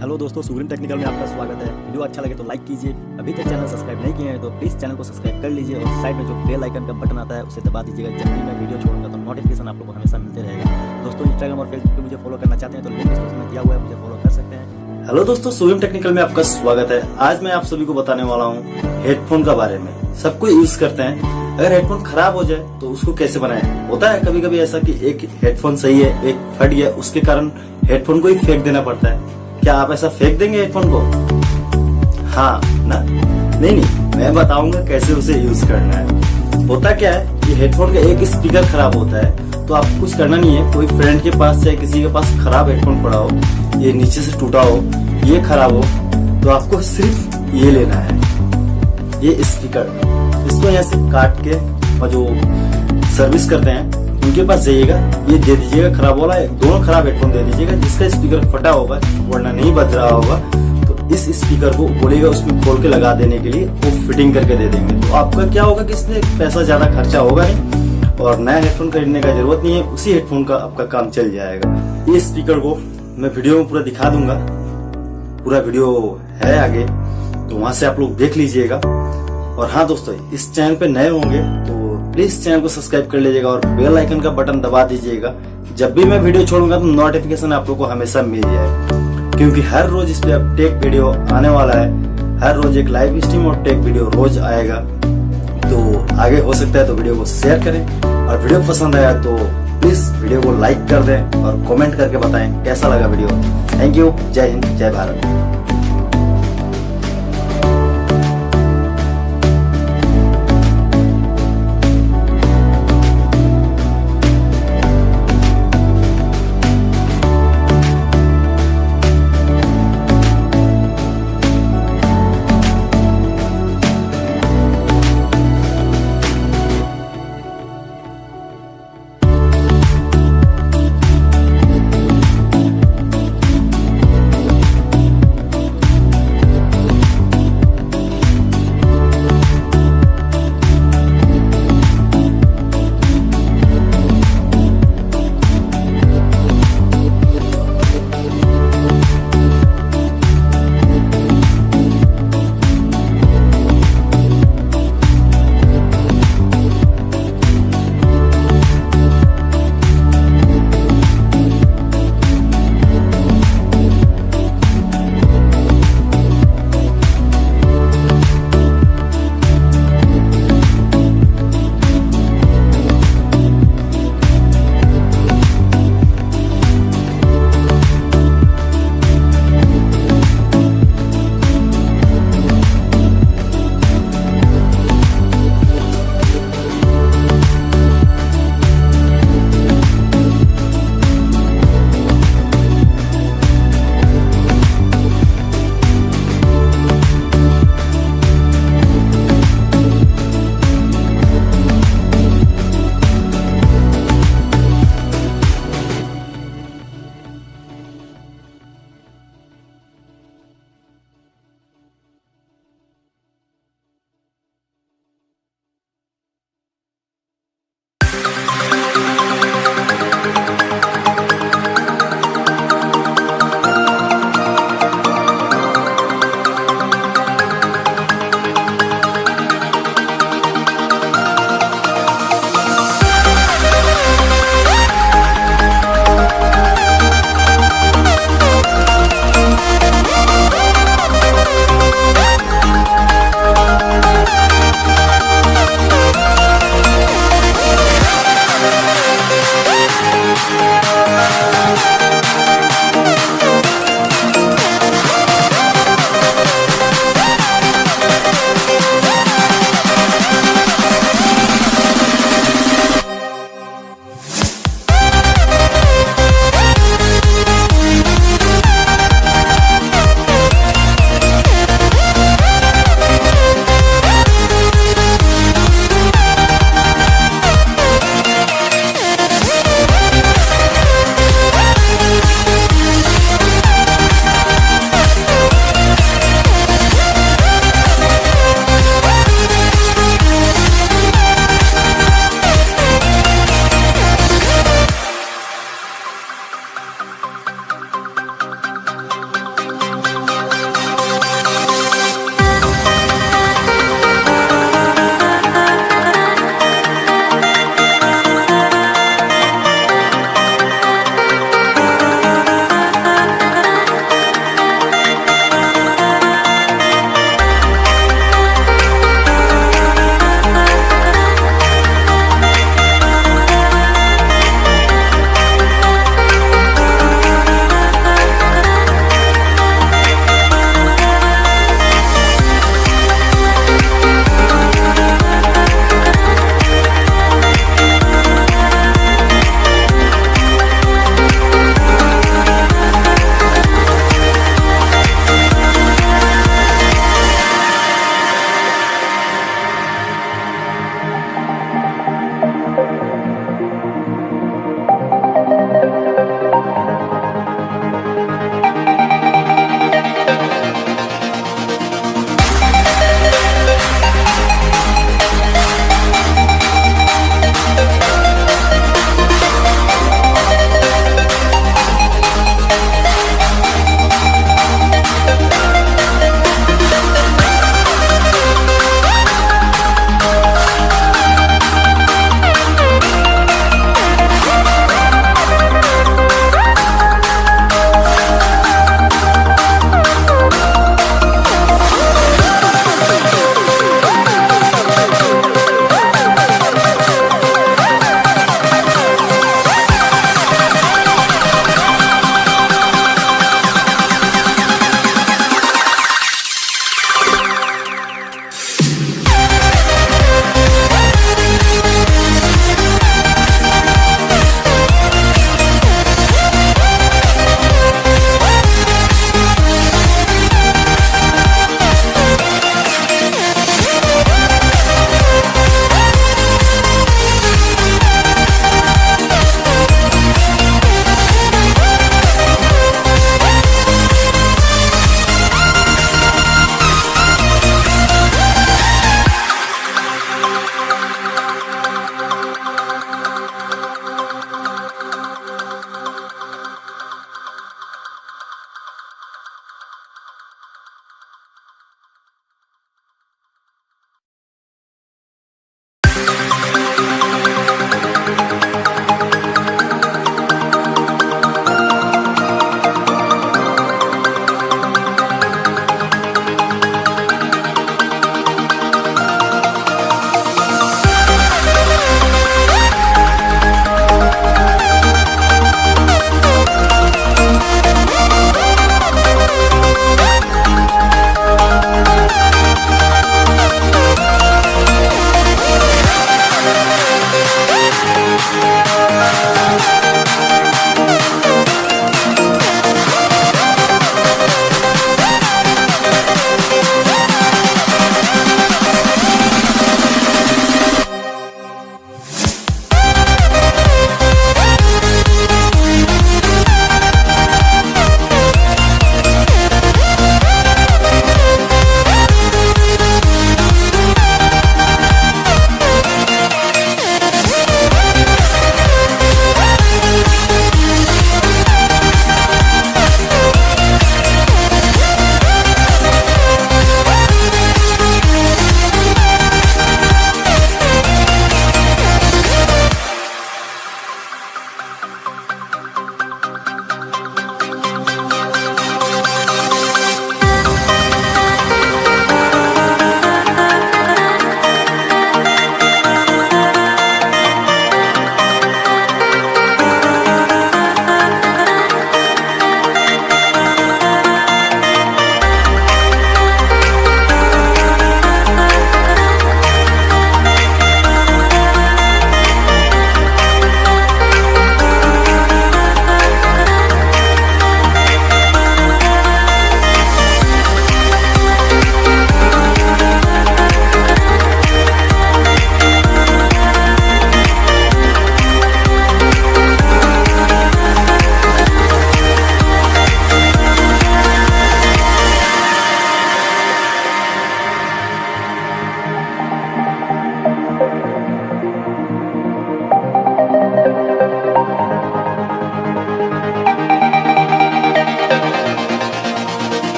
Hello दोस्तों, सुग्रीन technical में आपका स्वागत है। वीडियो अच्छा लगे तो लाइक कीजिए। अभी तक चैनल सब्सक्राइब नहीं किए हैं तो प्लीज़ चैनल को सब्सक्राइब कर लीजिए और साइड में जो बेल आइकन का बटन आता है उसे दबा दीजिएगा। जब भी मैं वीडियो छोड़ूंगा तो नोटिफिकेशन आप लोग को हमेशा मिलते रहेगा। दोस्तों, इंस्टाग्राम और फेसबुक पे मुझे फॉलो करना चाहते हैं तो लिंक डिस्क्रिप्शन में दिया हुआ है, मुझे फॉलो कर सकते हैं। हेलो दोस्तों, सुग्रीन टेक्निकल में आपका स्वागत है। आज मैं आप सभी को बताने वाला हूँ हेडफोन का बारे में। सबको यूज करते हैं, अगर हेडफोन खराब हो जाए तो उसको कैसे बनाएं। होता है कभी कभी ऐसा कि एक हेडफोन सही है, एक फट गया, उसके कारण हेडफोन को ही फेंक देना पड़ता है। क्या आप ऐसा फेंक देंगे हेडफोन को? हाँ ना? नहीं, मैं बताऊंगा कैसे उसे यूज करना है। होता क्या है कि हेडफोन का एक स्पीकर खराब होता है तो आप कुछ करना नहीं है। कोई फ्रेंड के पास चाहे किसी के पास खराब हेडफोन पड़ा हो, ये नीचे से टूटा हो, ये खराब हो, तो आपको सिर्फ ये लेना है, ये स्पीकर। इसको यहाँ से काट के और जो सर्विस करते हैं उनके पास जाइएगा, ये दे दीजिएगा खराब वाला। दोनों खराब हेडफोन दे दीजिएगा। जिसका स्पीकर फटा होगा वरना नहीं बज रहा होगा तो इस स्पीकर को बोलेगा उसमें खोल के लगा देने के लिए, वो फिटिंग करके दे देंगे। तो आपका क्या होगा कि इसमें पैसा ज्यादा खर्चा होगा नहीं और नया हेडफोन खरीदने का जरूरत नहीं है। उसी हेडफोन का आपका काम चल जाएगा। ये स्पीकर को मैं वीडियो में पूरा दिखा दूंगा, पूरा वीडियो है आगे, तो वहां से आप लोग देख लीजिएगा। और हाँ दोस्तों, इस चैनल पे नए होंगे तो प्लीज चैनल को सब्सक्राइब कर लीजिएगा और बेल आइकन का बटन दबा दीजिएगा। जब भी मैं वीडियो छोड़ूंगा तो नोटिफिकेशन आप लोग को हमेशा मिल जाए, क्योंकि हर रोज इस पे अब टेक वीडियो आने वाला है। हर रोज एक लाइव स्ट्रीम और टेक वीडियो रोज आएगा। तो आगे हो सकता है तो वीडियो को शेयर करें, और वीडियो पसंद आया तो प्लीज वीडियो को लाइक कर दें और कमेंट करके बताएं कैसा लगा वीडियो। Thank you. जय हिंद, जय भारत।